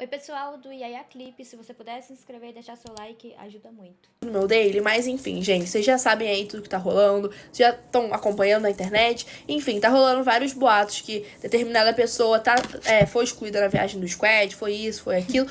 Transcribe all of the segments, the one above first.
Oi, pessoal do Yaya Clipe, se você puder se inscrever e deixar seu like, ajuda muito. No meu daily, mas enfim, gente, vocês já sabem aí tudo que tá rolando, já estão acompanhando na internet, enfim, tá rolando vários boatos que determinada pessoa foi excluída na viagem do squad, foi isso, foi aquilo.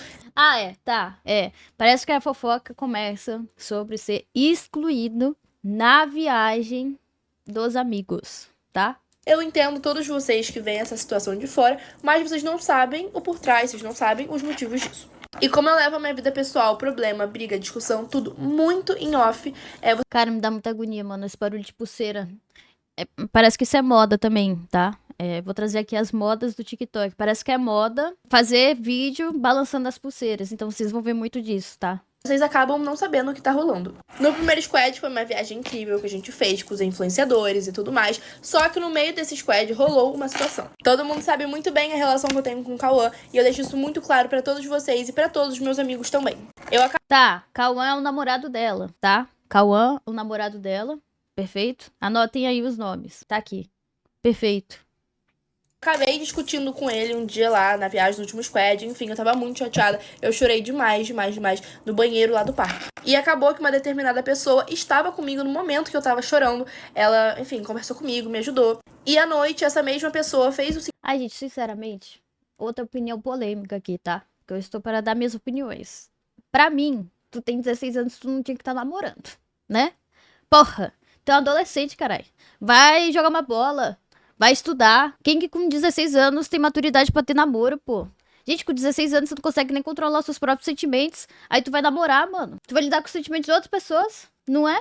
Parece que a fofoca começa sobre ser excluído na viagem dos amigos, tá? Eu entendo todos vocês que veem essa situação de fora, mas vocês não sabem o por trás, vocês não sabem os motivos disso. E como eu levo a minha vida pessoal, problema, briga, discussão, tudo muito em off, Cara, me dá muita agonia, mano, esse barulho de pulseira. Parece que isso é moda também, tá? Vou trazer aqui as modas do TikTok. Parece que é moda fazer vídeo balançando as pulseiras, então vocês vão ver muito disso, tá? Vocês acabam não sabendo o que tá rolando. No primeiro squad foi uma viagem incrível que a gente fez com os influenciadores e tudo mais, só que no meio desse squad rolou uma situação. Todo mundo sabe muito bem a relação que eu tenho com o Cauã, e eu deixo isso muito claro pra todos vocês e pra todos os meus amigos também. Tá, Cauã é o namorado dela, tá? Cauã, o namorado dela, perfeito? Anotem aí os nomes, tá aqui. Perfeito. Acabei discutindo com ele um dia lá na viagem do último squad, enfim, eu tava muito chateada. Eu chorei demais no banheiro lá do parque. E acabou que uma determinada pessoa estava comigo no momento que eu tava chorando. Ela, enfim, conversou comigo, me ajudou. E à noite, essa mesma pessoa fez o seguinte. Ai, gente, sinceramente, outra opinião polêmica aqui, tá? Que eu estou para dar minhas opiniões. Pra mim, tu tem 16 anos, tu não tinha que estar namorando, né? Porra, tu é um adolescente, caralho. Vai jogar uma bola. Vai estudar. Quem que com 16 anos tem maturidade pra ter namoro, pô? Gente, com 16 anos você não consegue nem controlar os seus próprios sentimentos. Aí tu vai namorar, mano. Tu vai lidar com os sentimentos de outras pessoas, não é?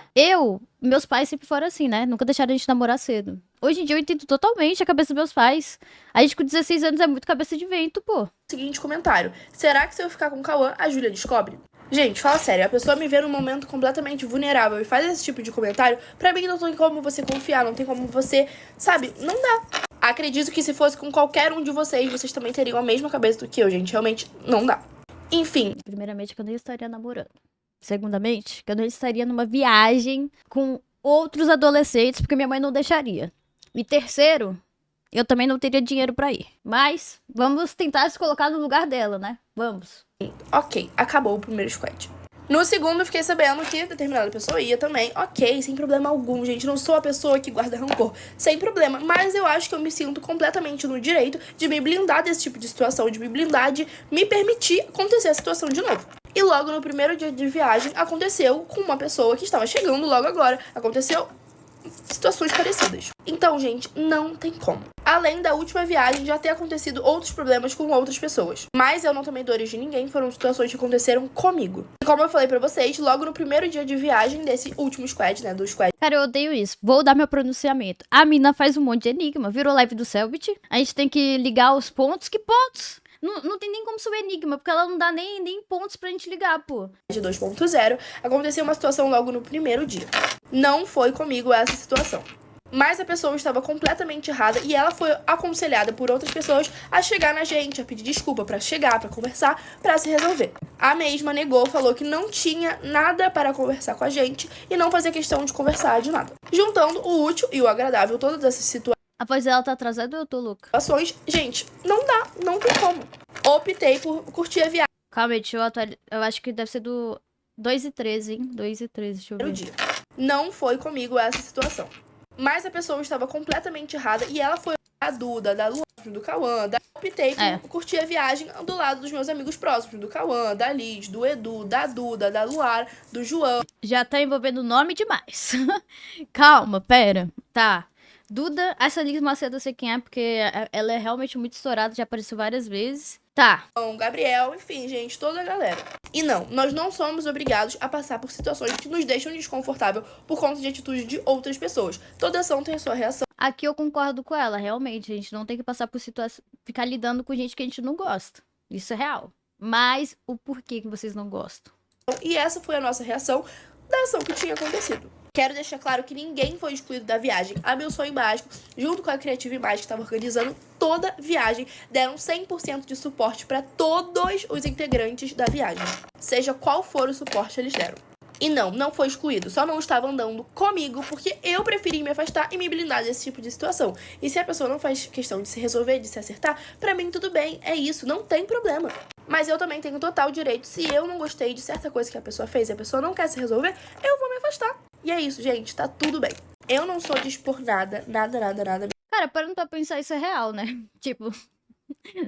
Meus pais sempre foram assim, né? Nunca deixaram a gente namorar cedo. Hoje em dia eu entendo totalmente a cabeça dos meus pais. A gente com 16 anos é muito cabeça de vento, pô. Seguinte comentário. Será que se eu ficar com o Cauã, a Júlia descobre? Gente, fala sério, a pessoa me vê num momento completamente vulnerável e faz esse tipo de comentário, pra mim não tem como você confiar, não tem como você, sabe, não dá. Acredito que se fosse com qualquer um de vocês, vocês também teriam a mesma cabeça do que eu, gente, realmente não dá. Enfim. Primeiramente, que eu nem estaria namorando. Segundamente, que eu não estaria numa viagem com outros adolescentes, porque minha mãe não deixaria. E terceiro, eu também não teria dinheiro pra ir. Mas, vamos tentar se colocar no lugar dela, né? Vamos. Ok, acabou o primeiro squad. No segundo, eu fiquei sabendo que determinada pessoa ia também. Ok, sem problema algum, gente. Não sou a pessoa que guarda rancor. Sem problema. Mas eu acho que eu me sinto completamente no direito de me blindar desse tipo de situação. De me blindar, de me permitir acontecer a situação de novo. E logo no primeiro dia de viagem, aconteceu com uma pessoa que estava chegando logo agora. Aconteceu situações parecidas. Então, gente, não tem como. Além da última viagem já ter acontecido outros problemas com outras pessoas. Mas eu não tomei dores de ninguém, foram situações que aconteceram comigo. E como eu falei pra vocês, logo no primeiro dia de viagem desse último squad, né, do squad. Cara, eu odeio isso. Vou dar meu pronunciamento. A mina faz um monte de enigma. Virou live do Selbit. A gente tem que ligar os pontos. Que pontos? Não tem nem como ser o enigma, porque ela não dá nem pontos pra gente ligar, pô. De 2.0, aconteceu uma situação logo no primeiro dia. Não foi comigo essa situação. Mas a pessoa estava completamente errada e ela foi aconselhada por outras pessoas a chegar na gente, a pedir desculpa, pra chegar, pra conversar, pra se resolver. A mesma negou, falou que não tinha nada para conversar com a gente e não fazia questão de conversar de nada. Juntando o útil e o agradável, todas essas situações. A voz dela tá atrasada ou eu tô louca? Gente, não dá, não tem como. Optei por curtir a viagem. Calma aí, deixa eu atualizar. Eu acho que deve ser do 2:13, hein? 2:13, deixa eu ver. Dia. Não foi comigo essa situação. Mas a pessoa estava completamente errada e ela foi a Duda, da Luana, do Cauã. Optei por curtir a viagem do lado dos meus amigos próximos, do Cauã, da Liz, do Edu, da Duda, da Luara, do João. Já tá envolvendo nome demais. Calma, pera. Tá. Duda, essa Liz Macedo eu sei quem é, porque ela é realmente muito estourada, já apareceu várias vezes. Tá. Gabriel, enfim, gente, toda a galera. E não, nós não somos obrigados a passar por situações que nos deixam desconfortável por conta de atitudes de outras pessoas. Toda ação tem a sua reação. Aqui eu concordo com ela, realmente. A gente não tem que passar por situação, ficar lidando com gente que a gente não gosta. Isso é real. Mas o porquê que vocês não gostam? E essa foi a nossa reação da ação que tinha acontecido. Quero deixar claro que ninguém foi excluído da viagem. A Meu Sonho Mágico, junto com a Creative Imagem, que estava organizando toda a viagem, deram 100% de suporte para todos os integrantes da viagem. Seja qual for o suporte, eles deram. E não foi excluído. Só não estava andando comigo porque eu preferi me afastar e me blindar desse tipo de situação. E se a pessoa não faz questão de se resolver, de se acertar, pra mim tudo bem, é isso, não tem problema. Mas eu também tenho total direito, se eu não gostei de certa coisa que a pessoa fez e a pessoa não quer se resolver, eu vou me afastar. E é isso, gente, tá tudo bem. Eu não sou de expor nada. Cara, parando pra pensar, isso é real, né? Tipo,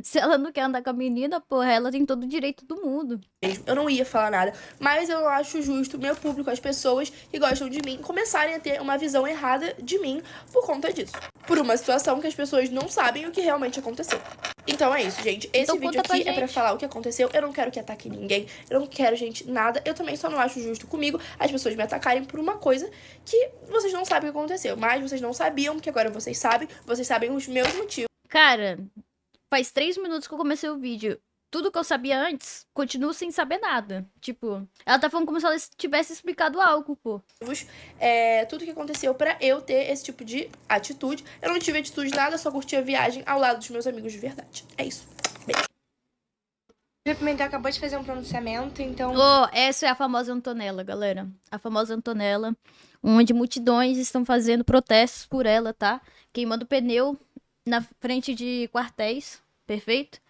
se ela não quer andar com a menina, porra, ela tem todo o direito do mundo. Eu não ia falar nada, mas eu acho justo meu público, as pessoas que gostam de mim, começarem a ter uma visão errada de mim por conta disso. Por uma situação que as pessoas não sabem o que realmente aconteceu. Então é isso, gente. Esse Então vídeo conta pra aqui é pra gente. falar o que aconteceu. Eu não quero que ataque ninguém. Eu não quero, gente, nada. Eu também só não acho justo comigo as pessoas me atacarem por uma coisa que vocês não sabem o que aconteceu. Mas vocês não sabiam, porque agora vocês sabem os meus motivos. Cara, faz 3 minutos que eu comecei o vídeo. Tudo que eu sabia antes, continuo sem saber nada. Tipo, ela tá falando como se ela tivesse explicado algo, pô. Tudo que aconteceu pra eu ter esse tipo de atitude. Eu não tive atitude nada, só curti a viagem ao lado dos meus amigos de verdade. É isso. Beijo. O Pimentel acabou de fazer um pronunciamento, então... Oh, essa é a famosa Antonella, galera. A famosa Antonella, onde multidões estão fazendo protestos por ela, tá? Queimando pneu na frente de quartéis, perfeito?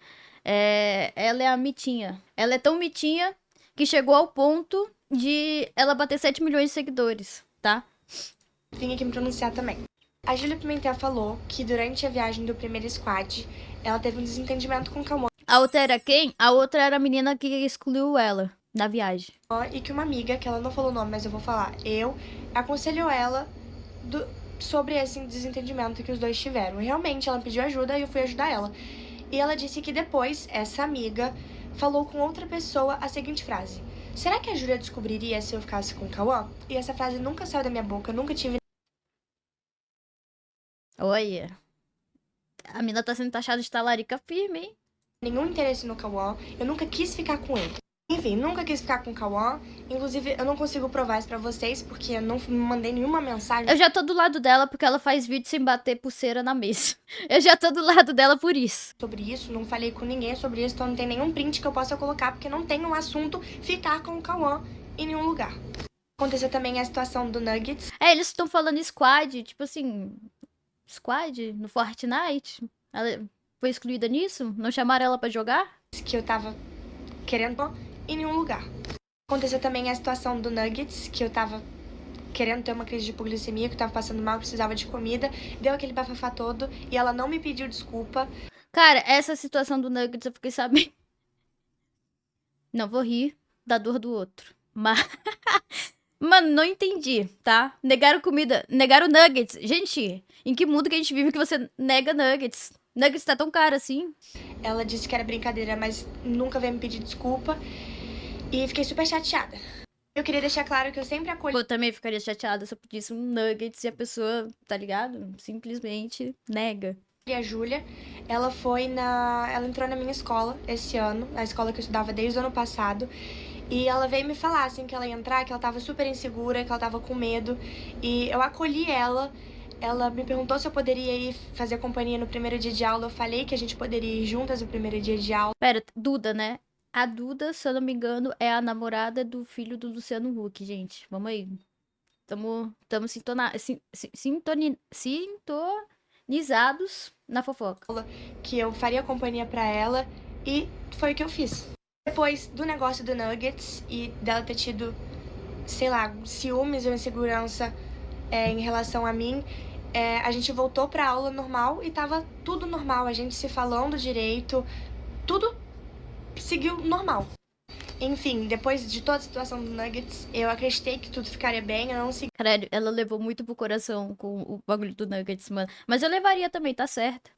Ela é a mitinha. Ela é tão mitinha que chegou ao ponto de ela bater 7 milhões de seguidores, tá? Vim aqui me pronunciar também. A Júlia Pimentel falou que durante a viagem do primeiro squad, ela teve um desentendimento com o Cauã A outra era quem? A outra era a menina que excluiu ela da viagem. e que uma amiga, que ela não falou o nome, mas eu vou falar, aconselhou ela sobre esse desentendimento que os dois tiveram. E realmente, ela pediu ajuda e eu fui ajudar ela. E ela disse que depois, essa amiga falou com outra pessoa a seguinte frase: será que a Júlia descobriria se eu ficasse com o Cauã? E essa frase nunca saiu da minha boca, eu nunca tive Olha, a mina tá sendo taxada de talarica firme, hein? nenhum interesse no Cauã, eu nunca quis ficar com ele. Enfim, nunca quis ficar com o Cauã. Inclusive, eu não consigo provar isso pra vocês, porque eu não mandei nenhuma mensagem Eu já tô do lado dela porque ela faz vídeo sem bater pulseira na mesa. Eu já tô do lado dela por isso. sobre isso, não falei com ninguém sobre isso, então não tem nenhum print que eu possa colocar, porque não tem um assunto ficar com o Cauã em nenhum lugar. Aconteceu também a situação do Nuggets, Eles estão falando squad, tipo assim... Squad? No Fortnite? Ela foi excluída nisso? Não chamaram ela pra jogar? que eu tava querendo em nenhum lugar. Aconteceu também a situação do Nuggets, que eu tava querendo ter uma crise de hipoglicemia, que eu tava passando mal, precisava de comida, deu aquele bafafá todo, e ela não me pediu desculpa. Cara, essa situação do Nuggets eu fiquei sabendo. Não vou rir da dor do outro. Mas... Mano, não entendi, tá? Negaram comida, negaram nuggets. Gente, em que mundo que a gente vive que você nega nuggets? Nuggets tá tão caro assim? Ela disse que era brincadeira, mas nunca veio me pedir desculpa, e fiquei super chateada. Eu queria deixar claro que eu sempre acolhi Eu também ficaria chateada se eu pedisse um nuggets e a pessoa, tá ligado? Simplesmente nega. a Júlia. Ela entrou na minha escola esse ano, a escola que eu estudava desde o ano passado. E ela veio me falar, assim, que ela ia entrar, que ela tava super insegura, que ela tava com medo. E eu acolhi ela. Ela me perguntou se eu poderia ir fazer companhia no primeiro dia de aula. Eu falei que a gente poderia ir juntas no primeiro dia de aula. Pera, Duda, né? A Duda, se eu não me engano, é a namorada do filho do Luciano Huck, gente. Vamos aí. Tamo sintonizados na fofoca. Que eu faria companhia pra ela. E foi o que eu fiz. Depois do negócio do Nuggets e dela ter tido, sei lá, ciúmes ou insegurança em relação a mim, a gente voltou pra aula normal e tava tudo normal, a gente se falando direito, tudo seguiu normal. Enfim, depois de toda a situação do Nuggets, eu acreditei que tudo ficaria bem, eu não segui. Caralho, ela levou muito pro coração com o bagulho do Nuggets, mano. Mas eu levaria também, tá certo.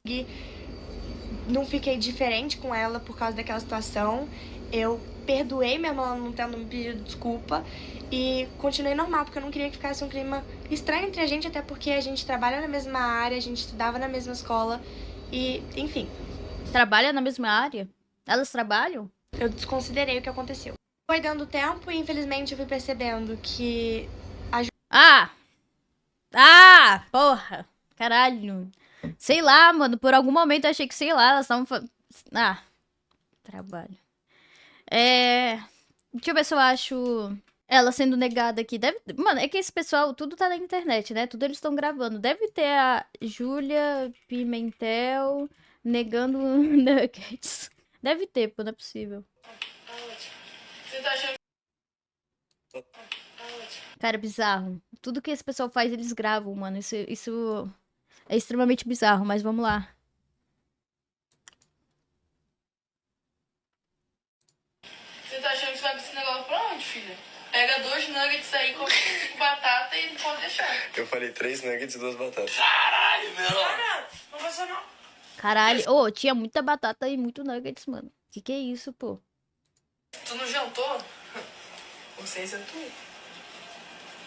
Não fiquei diferente com ela por causa daquela situação. Eu perdoei mesmo ela não tendo me pedido desculpa e continuei normal, porque eu não queria que ficasse um clima estranho entre a gente, até porque a gente trabalha na mesma área, a gente estudava na mesma escola e, enfim. Trabalha na mesma área? Elas trabalham? Eu desconsiderei o que aconteceu. Foi dando tempo e, infelizmente, eu fui percebendo que... Porra! Caralho. Sei lá, mano, por algum momento eu achei que, sei lá, elas estavam... trabalho. Deixa eu ver se eu acho Ela sendo negada aqui. Mano, é que esse pessoal, tudo tá na internet, né? Tudo eles estão gravando. Deve ter a Júlia Pimentel negando nuggets. Deve ter, pô, não é possível. Você tá achando... Cara, bizarro. Tudo que esse pessoal faz, eles gravam, mano. Isso é extremamente bizarro, mas vamos lá. Você tá achando que você vai pra esse negócio pra onde, filha? Pega 2 nuggets aí com batata e não pode deixar. Eu falei 3 nuggets e 2 batatas. Caralho, meu! Não vai ser não. Caralho. Ô, tinha muita batata e muito nuggets, mano. Que é isso, pô? Tu não jantou? Você jantou?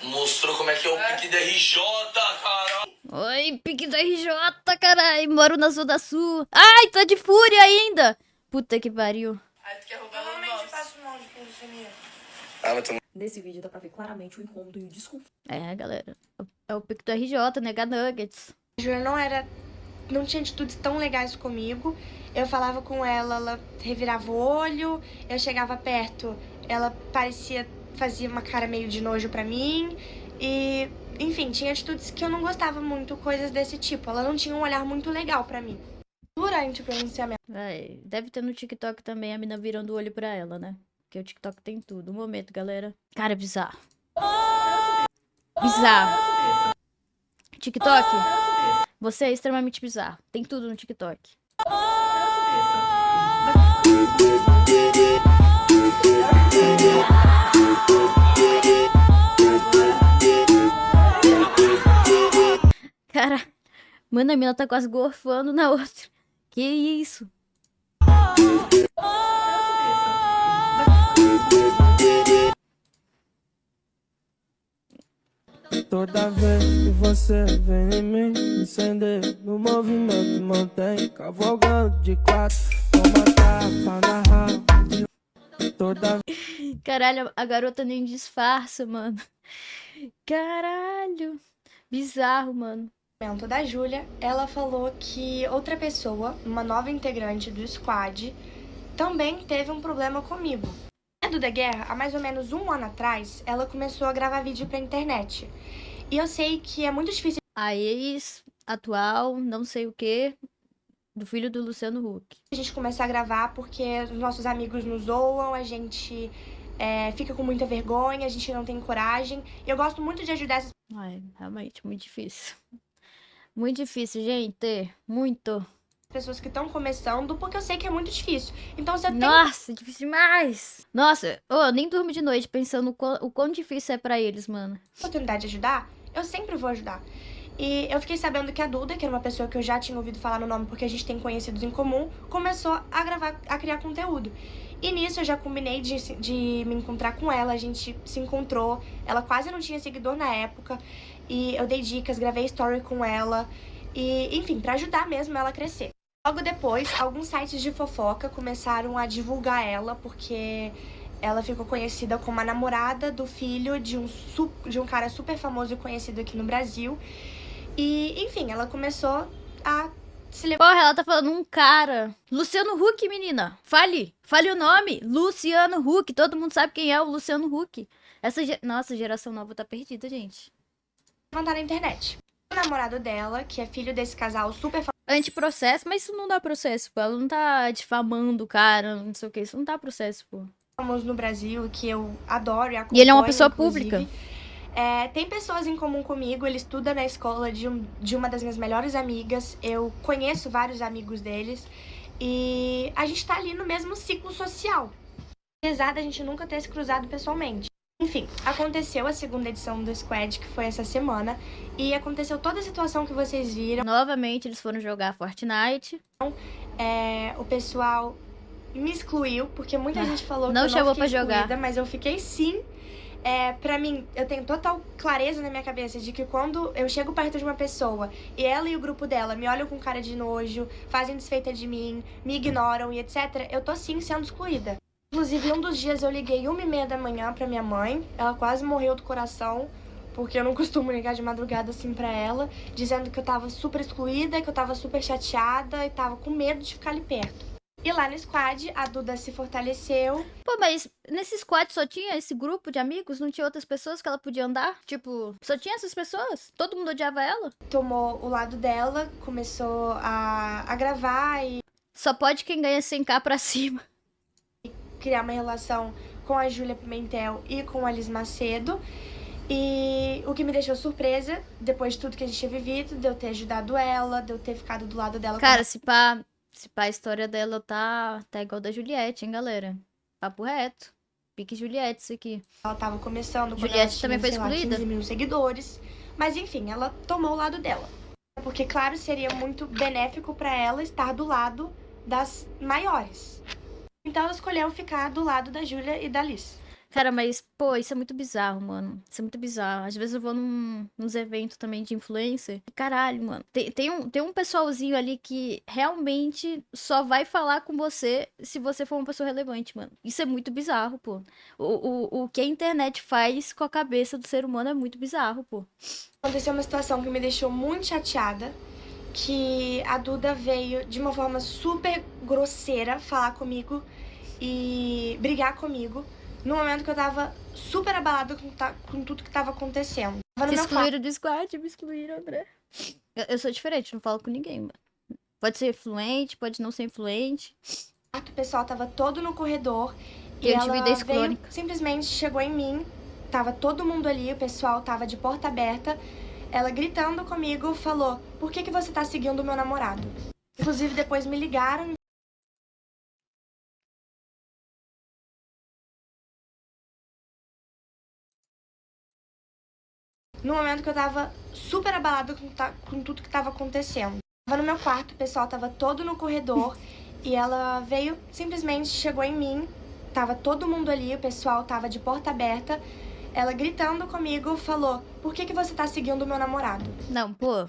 Mostrou como é que é o pique da RJ, caralho. Oi, pique do RJ, caralho. Moro na Zona Sul. Ai, tá de fúria ainda. Puta que pariu. Aí tu quer roubar o nosso. Passa o nome de glicemia. Ah, mas tu não... Nesse vídeo dá pra ver claramente o incômodo e o desconforto. É, galera. É o pique do RJ, nega nuggets. A Júlia não tinha atitudes tão legais comigo. Eu falava com ela, ela revirava o olho. Eu chegava perto, ela fazia uma cara meio de nojo pra mim. E, enfim, tinha atitudes que eu não gostava muito, coisas desse tipo. Ela não tinha um olhar muito legal pra mim. Durante o pronunciamento. Vai, deve ter no TikTok também a mina virando o olho pra ela, né? Porque o TikTok tem tudo. Um momento, galera. Cara, é bizarro. Bizarro. TikTok, você é extremamente bizarro. Tem tudo no TikTok. Cara, mano, a mina tá quase gorfando na outra. Que isso? Toda vez que você vem em mim, me acender no movimento, mantém cavalgando de 4, toma tapa na raba. Toda Caralho, a garota nem disfarça, mano. Caralho. Bizarro, mano. Da Júlia, ela falou que outra pessoa, uma nova integrante do squad, também teve um problema comigo. A Duda Guerra, há mais ou menos 1 ano atrás, ela começou a gravar vídeo pra internet. E eu sei que é muito difícil A ex atual, não sei o que, do filho do Luciano Huck. a gente começar a gravar porque os nossos amigos nos zoam, a gente fica com muita vergonha, a gente não tem coragem. E eu gosto muito de ajudar essas Ai, realmente, muito difícil. Muito difícil, gente. Muito. pessoas que estão começando, porque eu sei que é muito difícil. Então, se eu tenho Nossa, difícil demais. Nossa, eu nem durmo de noite pensando o quão difícil é pra eles, mano. oportunidade de ajudar, eu sempre vou ajudar. E eu fiquei sabendo que a Duda, que era uma pessoa que eu já tinha ouvido falar no nome porque a gente tem conhecidos em comum, começou a criar conteúdo. E nisso eu já combinei de me encontrar com ela, a gente se encontrou, ela quase não tinha seguidor na época, e eu dei dicas, gravei story com ela, e enfim, pra ajudar mesmo ela a crescer. Logo depois, alguns sites de fofoca começaram a divulgar ela, porque ela ficou conhecida como a namorada do filho de um cara super famoso e conhecido aqui no Brasil. E, enfim, ela começou a se levar. Porra, ela tá falando um cara. Luciano Huck, menina. Fale o nome. Luciano Huck. Todo mundo sabe quem é o Luciano Huck. Nossa, a geração nova tá perdida, gente. Levantar na internet. O namorado dela, que é filho desse casal super Antiprocesso, mas isso não dá processo, pô. Ela não tá difamando o cara, não sei o que. Isso não dá processo, pô. famoso no Brasil, que eu adoro e acompanho. E ele é uma pessoa inclusive. pública. Tem pessoas em comum comigo, ele estuda na escola de uma das minhas melhores amigas, eu conheço vários amigos deles, e a gente tá ali no mesmo ciclo social, apesar da gente nunca ter se cruzado pessoalmente. Enfim, aconteceu a segunda edição do Squad, que foi essa semana, e aconteceu toda a situação que vocês viram. Novamente, eles foram jogar Fortnite. O pessoal me excluiu, porque muita gente falou não que eu chamou não fiquei pra jogar. excluída, mas eu fiquei sim. Pra mim, eu tenho total clareza na minha cabeça de que quando eu chego perto de uma pessoa e ela e o grupo dela me olham com cara de nojo, fazem desfeita de mim, me ignoram e etc., eu tô sim sendo excluída. Inclusive, um dos dias eu liguei 1h30 da manhã pra minha mãe, ela quase morreu do coração, porque eu não costumo ligar de madrugada assim pra ela, dizendo que eu tava super excluída, que eu tava super chateada e tava com medo de ficar ali perto. E lá no squad, a Duda se fortaleceu. Pô, mas nesse squad só tinha esse grupo de amigos? Não tinha outras pessoas que ela podia andar? Tipo, só tinha essas pessoas? Todo mundo odiava ela? Tomou o lado dela, começou a gravar e Só pode quem ganha 100k pra cima. criar uma relação com a Júlia Pimentel e com a Liz Macedo. E o que me deixou surpresa, depois de tudo que a gente tinha vivido, de eu ter ajudado ela, de eu ter ficado do lado dela. Cara, se pá a história dela tá igual da Juliette, hein, galera? Papo reto. Pique Juliette isso aqui. Ela tava começando, quando Juliette ela também foi tinha, sei lá, excluída? 15 mil seguidores. Mas enfim, ela tomou o lado dela. Porque, claro, seria muito benéfico pra ela estar do lado das maiores. Então ela escolheu ficar do lado da Júlia e da Liz. Cara, mas, pô, isso é muito bizarro, mano. Isso é muito bizarro. Às vezes eu vou nos eventos também de influencer. Caralho, mano. Tem um pessoalzinho ali que realmente só vai falar com você se você for uma pessoa relevante, mano. Isso é muito bizarro, pô. O que a internet faz com a cabeça do ser humano é muito bizarro, pô. Aconteceu uma situação que me deixou muito chateada, que a Duda veio de uma forma super grosseira falar comigo e brigar comigo, no momento que eu tava super abalada com tudo que tava acontecendo. Tava no Me meu excluíram do squad, me excluíram, André. Eu sou diferente, não falo com ninguém, mano. Pode ser influente, pode não ser influente. quarto, o pessoal tava todo no corredor e Eu ela tive desse veio, crônica. simplesmente chegou em mim, tava todo mundo ali, o pessoal tava de porta aberta, ela gritando comigo, falou: "Por que você tá seguindo o meu namorado?" Inclusive, depois me ligaram. No momento que eu tava super abalada com tudo que tava acontecendo. Tava no meu quarto, o pessoal tava todo no corredor e ela veio, simplesmente chegou em mim, tava todo mundo ali, o pessoal tava de porta aberta, ela gritando comigo, falou: "Por que você tá seguindo o meu namorado?" Não, pô.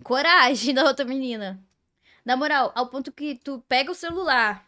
Coragem da outra menina. Na moral, ao ponto que tu pega o celular,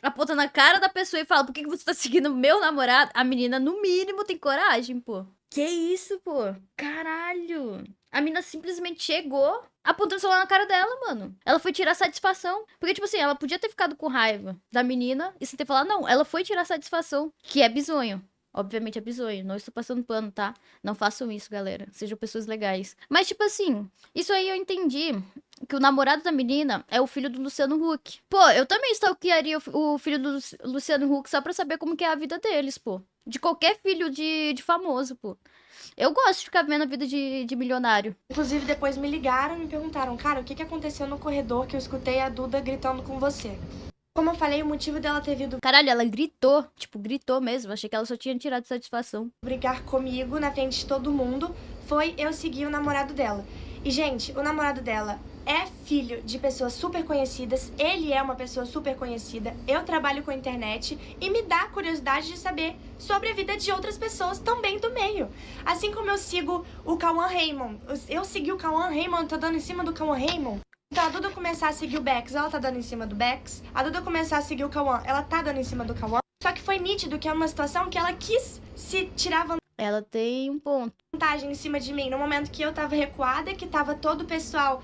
aponta na cara da pessoa e fala: "Por que você tá seguindo meu namorado?" A menina, no mínimo, tem coragem, pô. Que isso, pô? Caralho. A menina simplesmente chegou apontando o celular na cara dela, mano. Ela foi tirar satisfação. Porque, tipo assim, ela podia ter ficado com raiva da menina e sem ter falado, não. Ela foi tirar satisfação. Que é bizonho. Obviamente é bizonho. Não estou passando pano, tá? Não façam isso, galera. Sejam pessoas legais. Mas, tipo assim, isso aí eu entendi. Que o namorado da menina é o filho do Luciano Huck. Pô, eu também stalkearia o filho do Luciano Huck só pra saber como que é a vida deles, pô. De qualquer filho de famoso, pô. Eu gosto de ficar vendo a vida de milionário. Inclusive, depois me ligaram e me perguntaram: "Cara, o que aconteceu no corredor que eu escutei a Duda gritando com você?" Como eu falei, o motivo dela ter vindo Caralho, ela gritou. Tipo, gritou mesmo. Achei que ela só tinha tirado satisfação. brigar comigo na frente de todo mundo foi eu seguir o namorado dela. E, gente, o namorado dela é filho de pessoas super conhecidas, ele é uma pessoa super conhecida, eu trabalho com a internet e me dá curiosidade de saber sobre a vida de outras pessoas também do meio. Assim como eu sigo o Cauã Raymond, eu segui o Cauã Raymond, tô dando em cima do Cauã Raymond. Então a Duda começar a seguir o Bex, ela tá dando em cima do Bex. A Duda começar a seguir o Cauã, ela tá dando em cima do Cauã. Só que foi nítido que é uma situação que ela quis se tirar Ela tem um ponto. vantagem em cima de mim, no momento que eu tava recuada, que tava todo o pessoal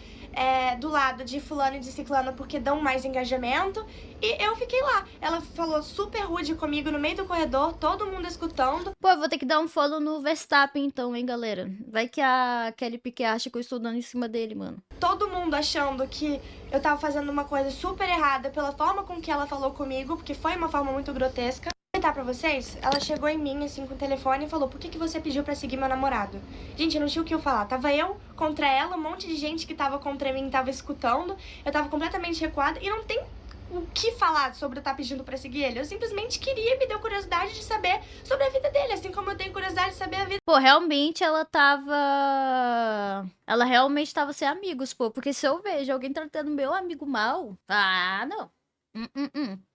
do lado de fulano e de ciclano porque dão mais engajamento, e eu fiquei lá. Ela falou super rude comigo no meio do corredor, todo mundo escutando. Pô, eu vou ter que dar um follow no Verstappen então, hein, galera. Vai que a Kelly Piquet acha que eu estou dando em cima dele, mano. Todo mundo achando que eu tava fazendo uma coisa super errada pela forma com que ela falou comigo, porque foi uma forma muito grotesca. Vou contar pra vocês, ela chegou em mim, assim, com o telefone e falou: "Por que você pediu pra seguir meu namorado?" Gente, eu não tinha o que eu falar. Tava eu contra ela, um monte de gente que tava contra mim, tava escutando. Eu tava completamente recuada e não tem o que falar sobre eu estar pedindo pra seguir ele. Eu simplesmente queria, me deu curiosidade de saber sobre a vida dele, assim como eu tenho curiosidade de saber a vida. Pô, realmente ela tava... Ela realmente tava sem amigos, pô. Porque se eu vejo alguém tratando meu amigo mal... Ah, não.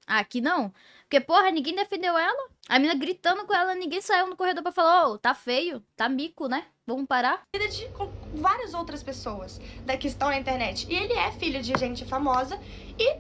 Aqui não. Porque, porra, ninguém defendeu ela. A menina gritando com ela, ninguém saiu no corredor pra falar: "Ô, tá feio, tá mico, né? Vamos parar." Com várias outras pessoas que estão na internet. E ele é filho de gente famosa e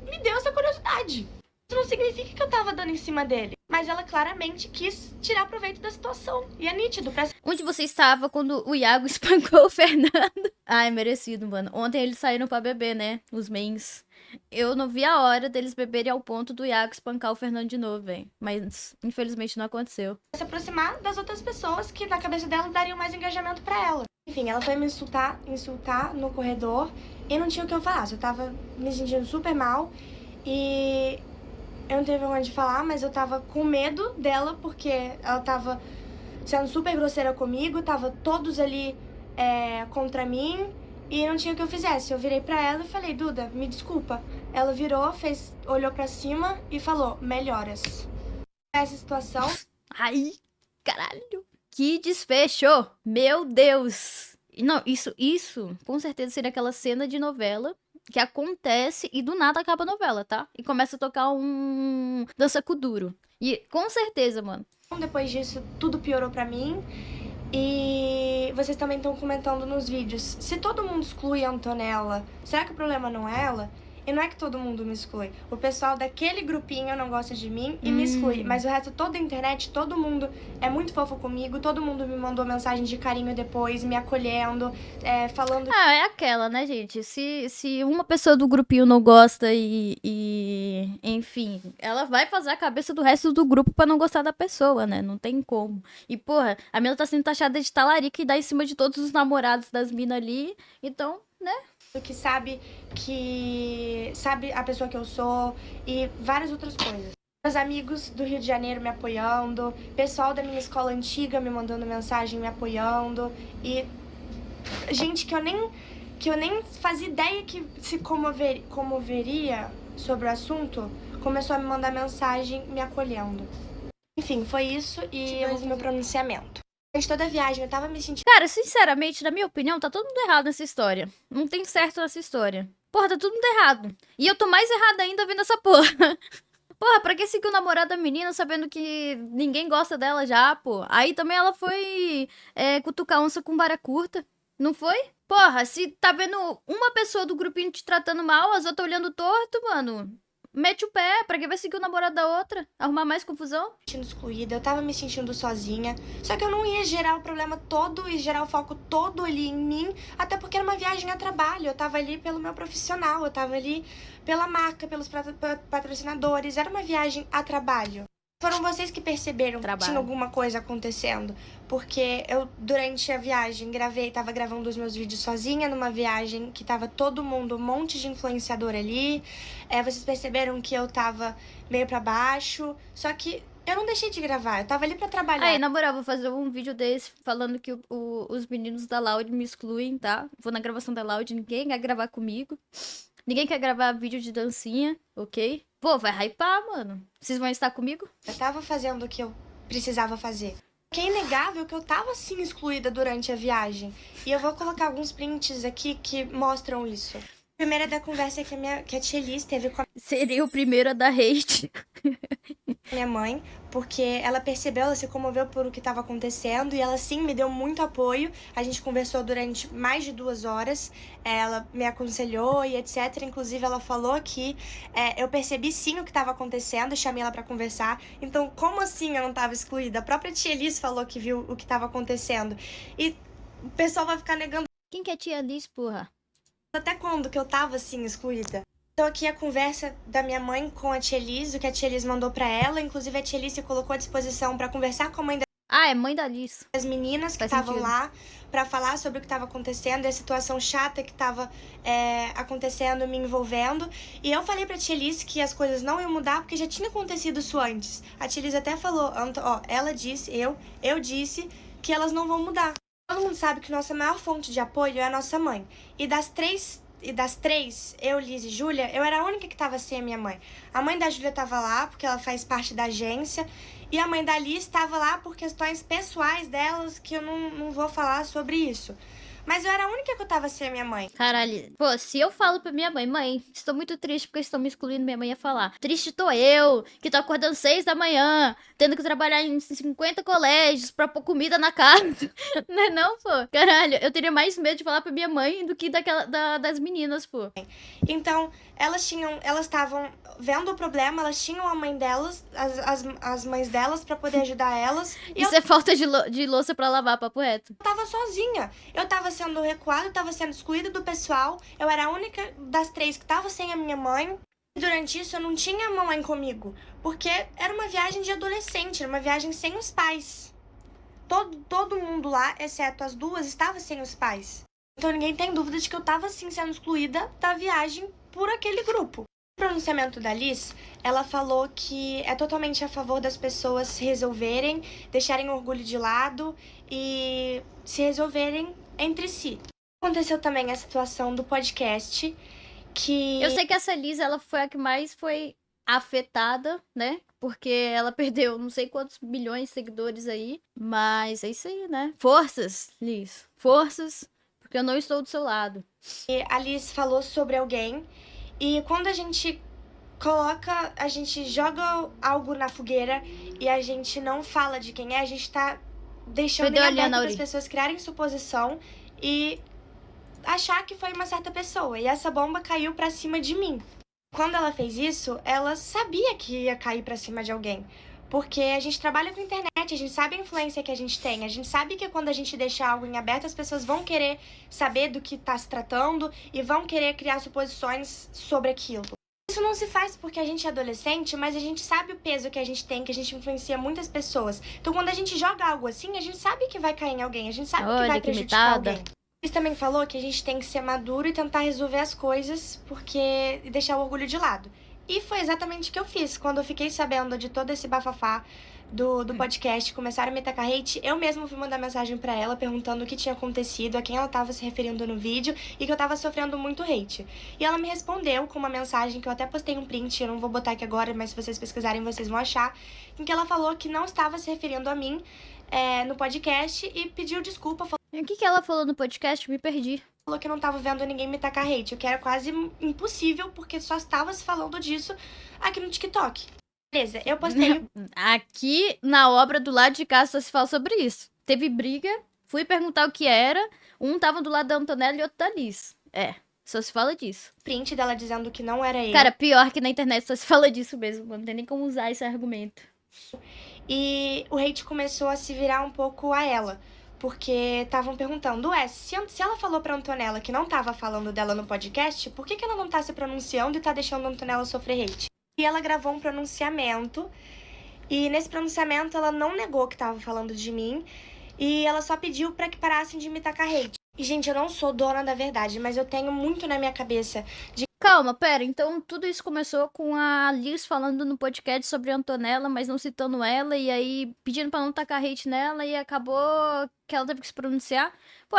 me deu essa curiosidade. Isso não significa que eu tava dando em cima dele. Mas ela claramente quis tirar proveito da situação. E é nítido. Onde você estava quando o Iago espancou o Fernando? Ai, merecido, mano. Ontem eles saíram pra beber, né? Os mains. Eu não vi a hora deles beberem ao ponto do Iago espancar o Fernando de novo, velho. Mas, infelizmente, não aconteceu. Se aproximar das outras pessoas que na cabeça dela dariam mais engajamento pra ela. Enfim, ela foi me insultar no corredor e não tinha o que eu falar. Eu tava me sentindo super mal e eu não tenho vergonha de falar, mas eu tava com medo dela porque ela tava sendo super grosseira comigo, tava todos ali contra mim e não tinha o que eu fizesse. Eu virei pra ela e falei, Duda, me desculpa. Ela virou, olhou pra cima e falou, melhoras. Essa situação... Ai, caralho. Que desfecho! Meu Deus! Não, isso com certeza seria aquela cena de novela que acontece e do nada acaba a novela, tá? E começa a tocar um Dança Kuduro. E com certeza, mano. Depois disso, tudo piorou pra mim. E vocês também estão comentando nos vídeos. Se todo mundo exclui a Antonella, será que o problema não é ela? E não é que todo mundo me exclui. O pessoal daquele grupinho não gosta de mim e me exclui. Mas o resto, toda a internet, todo mundo é muito fofo comigo. Todo mundo me mandou mensagem de carinho depois, me acolhendo, falando... Ah, é aquela, né, gente? Se uma pessoa do grupinho não gosta enfim, ela vai fazer a cabeça do resto do grupo pra não gostar da pessoa, né? Não tem como. E, porra, a mina tá sendo taxada de talarica e dá em cima de todos os namorados das minas ali. Então, né? Que sabe a pessoa que eu sou e várias outras coisas. Meus amigos do Rio de Janeiro me apoiando, pessoal da minha escola antiga me mandando mensagem, me apoiando e gente que eu nem fazia ideia que se comoveria sobre o assunto, começou a me mandar mensagem me acolhendo. Enfim, foi isso e eu uso meu pronunciamento. Durante toda a viagem eu tava me sentindo... Cara, sinceramente, na minha opinião, tá todo mundo errado nessa história. Não tem certo nessa história. Porra, tá todo mundo errado. E eu tô mais errada ainda vendo essa porra. Porra, pra que seguir o namorado da menina sabendo que ninguém gosta dela já, pô? Aí também ela foi cutucar onça com vara curta. Não foi? Porra, se tá vendo uma pessoa do grupinho te tratando mal, as outras olhando torto, mano... Mete o pé, pra que vai seguir o namorado da outra? Arrumar mais confusão? Excluída, eu tava me sentindo sozinha. Só que eu não ia gerar o problema todo e gerar o foco todo ali em mim, até porque era uma viagem a trabalho. Eu tava ali pelo meu profissional, eu tava ali pela marca, pelos patrocinadores. Era uma viagem a trabalho. Foram vocês que perceberam que tinha alguma coisa acontecendo. Porque eu, durante a viagem, tava gravando os meus vídeos sozinha, numa viagem que tava todo mundo, um monte de influenciador ali. Vocês perceberam que eu tava meio pra baixo. Só que eu não deixei de gravar, eu tava ali pra trabalhar. Aí, na moral, vou fazer um vídeo desse falando que os meninos da Loud me excluem, tá? Vou na gravação da Loud, ninguém quer gravar comigo. Ninguém quer gravar vídeo de dancinha, ok? Pô, vai hypar, mano. Vocês vão estar comigo? Eu tava fazendo o que eu precisava fazer. Que é inegável que eu tava, sim, excluída durante a viagem. E eu vou colocar alguns prints aqui que mostram isso. A primeira da conversa que a tia Liz teve com a Seria o primeiro a dar hate. minha mãe, porque ela percebeu, ela se comoveu por o que estava acontecendo e ela sim me deu muito apoio. A gente conversou durante mais de 2 horas, ela me aconselhou e etc. Inclusive ela falou que eu percebi sim o que estava acontecendo e chamei ela para conversar. Então como assim eu não estava excluída? A própria tia Liz falou que viu o que estava acontecendo e o pessoal vai ficar negando. Quem que é tia Liz, porra? Até quando que eu tava assim excluída? Então aqui a conversa da minha mãe com a tia Liz, o que a tia Liz mandou pra ela. Inclusive a tia Liz se colocou à disposição pra conversar com a mãe Ah, é mãe da Liz. das meninas que estavam lá pra falar sobre o que tava acontecendo e a situação chata que tava acontecendo, me envolvendo. E eu falei pra tia Liz que as coisas não iam mudar porque já tinha acontecido isso antes. A tia Liz até falou, ela disse, eu disse que elas não vão mudar. Todo mundo sabe que nossa maior fonte de apoio é a nossa mãe. E das três, eu, Liz e Júlia, eu era a única que tava sem a minha mãe. A mãe da Júlia tava lá porque ela faz parte da agência. E a mãe da Liz estava lá por questões pessoais delas, que eu não vou falar sobre isso. Mas eu era a única que eu tava sem a minha mãe. Caralho. Pô, se eu falo pra minha mãe, mãe, estou muito triste porque estão me excluindo, minha mãe ia falar. Triste tô eu, que tô acordando 6 da manhã, tendo que trabalhar em 50 colégios pra pôr comida na casa. Não é não, pô? Caralho, eu teria mais medo de falar pra minha mãe do que das meninas, pô. Então, elas estavam vendo o problema, elas tinham a mãe delas, as mães delas pra poder ajudar elas. E Isso é falta de louça pra lavar, papo reto. eu tava sozinha. Eu tava sendo recuada, tava sendo excluída do pessoal. Eu era a única das 3 que tava sem a minha mãe. E durante isso eu não tinha a mamãe comigo, porque era uma viagem de adolescente, era uma viagem sem os pais. Todo mundo lá, exceto as 2, estava sem os pais. Então ninguém tem dúvida de que eu tava sim sendo excluída da viagem por aquele grupo. No pronunciamento da Liz, ela falou que é totalmente a favor das pessoas se resolverem, deixarem o orgulho de lado e se resolverem entre si. Aconteceu também a situação do podcast, que... Eu sei que essa Liz, ela foi a que mais foi afetada, né? Porque ela perdeu não sei quantos milhões de seguidores aí. Mas é isso aí, né? Forças, Liz. Forças, porque eu não estou do seu lado. E a Liz falou sobre alguém. E quando a gente joga algo na fogueira e a gente não fala de quem é, a gente tá deixando em aberto para as pessoas criarem suposição e achar que foi uma certa pessoa. E essa bomba caiu pra cima de mim. Quando ela fez isso, ela sabia que ia cair pra cima de alguém. Porque a gente trabalha com internet, a gente sabe a influência que a gente tem. A gente sabe que quando a gente deixa algo em aberto, as pessoas vão querer saber do que tá se tratando e vão querer criar suposições sobre aquilo. Isso não se faz porque a gente é adolescente, mas a gente sabe o peso que a gente tem, que a gente influencia muitas pessoas. Então quando a gente joga algo assim, a gente sabe que vai cair em alguém, a gente sabe que vai prejudicar alguém. Ele também falou que a gente tem que ser maduro e tentar resolver as coisas e deixar o orgulho de lado. E foi exatamente o que eu fiz. Quando eu fiquei sabendo de todo esse bafafá do podcast, começaram a me tacar hate, eu mesma fui mandar mensagem pra ela perguntando o que tinha acontecido, a quem ela tava se referindo no vídeo e que eu tava sofrendo muito hate. E ela me respondeu com uma mensagem que eu até postei um print, eu não vou botar aqui agora, mas se vocês pesquisarem vocês vão achar, em que ela falou que não estava se referindo a mim no podcast e pediu desculpa. E o que ela falou no podcast? Me perdi. Falou que não tava vendo ninguém me tacar hate, o que era quase impossível, porque só estava se falando disso aqui no TikTok. Beleza, eu postei... Aqui, na obra do lado de cá, só se fala sobre isso. Teve briga, fui perguntar o que era, um tava do lado da Antonella e outro da Liz. Só se fala disso. Print dela dizendo que não era ele. Cara, pior que na internet só se fala disso mesmo, não tem nem como usar esse argumento. E o hate começou a se virar um pouco a ela. Porque estavam perguntando, se ela falou pra Antonella que não tava falando dela no podcast, por que ela não tá se pronunciando e tá deixando a Antonella sofrer hate? E ela gravou um pronunciamento, e nesse pronunciamento ela não negou que tava falando de mim, e ela só pediu pra que parassem de me tacar hate. E, gente, eu não sou dona da verdade, mas eu tenho muito na minha cabeça de... Calma, pera, então tudo isso começou com a Liz falando no podcast sobre a Antonella, mas não citando ela, e aí pedindo pra não tacar hate nela, e acabou que ela teve que se pronunciar. Pô,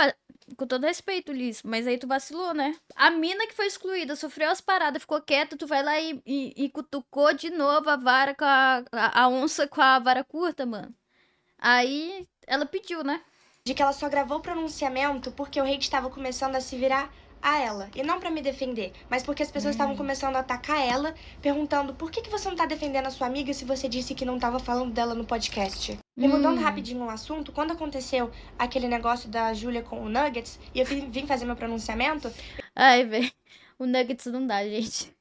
com todo respeito, Liz, mas aí tu vacilou, né? A mina que foi excluída, sofreu as paradas, ficou quieta, tu vai lá e cutucou de novo a vara com a onça com a vara curta, mano. Aí ela pediu, né? De que ela só gravou o pronunciamento porque o hate tava começando a se virar a ela, e não pra me defender, mas porque as pessoas estavam começando a atacar ela, perguntando por que você não tá defendendo a sua amiga se você disse que não tava falando dela no podcast. E mudando rapidinho o assunto, quando aconteceu aquele negócio da Júlia com o Nuggets, e eu vim fazer meu pronunciamento... Ai, velho, o Nuggets não dá, gente.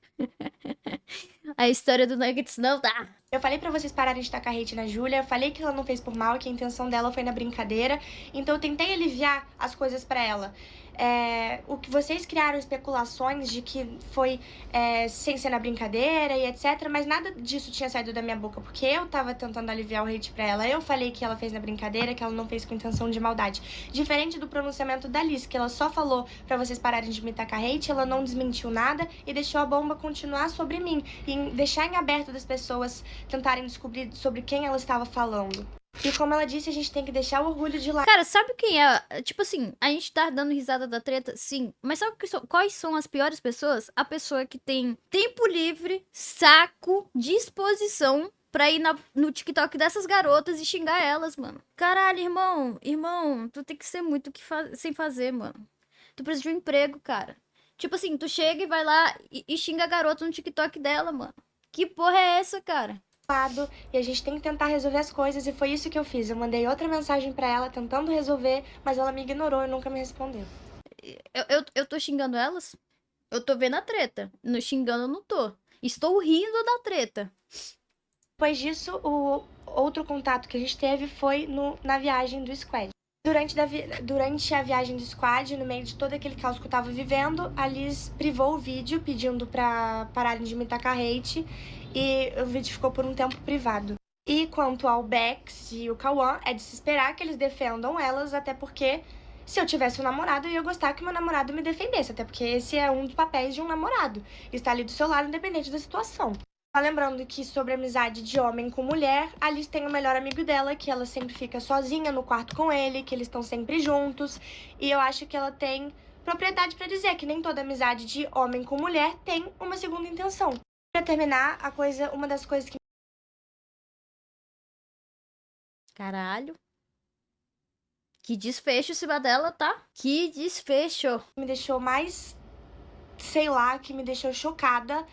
A história do Nuggets não dá. Eu falei pra vocês pararem de tacar hate na Júlia, eu falei que ela não fez por mal, que a intenção dela foi na brincadeira, então eu tentei aliviar as coisas pra ela. O que vocês criaram especulações de que foi sem ser na brincadeira e etc, mas nada disso tinha saído da minha boca, porque eu tava tentando aliviar o hate pra ela. Eu falei que ela fez na brincadeira, que ela não fez com intenção de maldade. Diferente do pronunciamento da Liz, que ela só falou pra vocês pararem de me tacar hate, ela não desmentiu nada e deixou a bomba continuar sobre mim, e deixar em aberto das pessoas tentarem descobrir sobre quem ela estava falando. E como ela disse, a gente tem que deixar o orgulho de lado. Cara, sabe quem é? Tipo assim, a gente tá dando risada da treta, sim. Mas sabe quais são as piores pessoas? A pessoa que tem tempo livre, saco, disposição pra ir no TikTok dessas garotas e xingar elas, mano. Caralho, irmão, tu tem que ser muito sem fazer, mano. Tu precisa de um emprego, cara. Tipo assim, tu chega e vai lá e xinga a garota no TikTok dela, mano. Que porra é essa, cara? E a gente tem que tentar resolver as coisas, e foi isso que eu fiz. Eu mandei outra mensagem pra ela tentando resolver, mas ela me ignorou e nunca me respondeu. Eu tô xingando elas? Eu tô vendo a treta. No xingando eu não tô. Estou rindo da treta. Depois disso, o outro contato que a gente teve foi na viagem do Squad. Durante a viagem do squad, no meio de todo aquele caos que eu tava vivendo, a Liz privou o vídeo, pedindo pra pararem de me tacar hate, e o vídeo ficou por um tempo privado. E quanto ao Bex e o Cauã, é de se esperar que eles defendam elas, até porque se eu tivesse um namorado, eu ia gostar que meu namorado me defendesse, até porque esse é um dos papéis de um namorado, estar ali do seu lado, independente da situação. Só lembrando que sobre amizade de homem com mulher, a Liz tem o melhor amigo dela, que ela sempre fica sozinha no quarto com ele, que eles estão sempre juntos. E eu acho que ela tem propriedade pra dizer que nem toda amizade de homem com mulher tem uma segunda intenção. Pra terminar, uma das coisas que Caralho. Que desfecho em cima dela, tá? Que desfecho. me deixou mais, sei lá, que me deixou chocada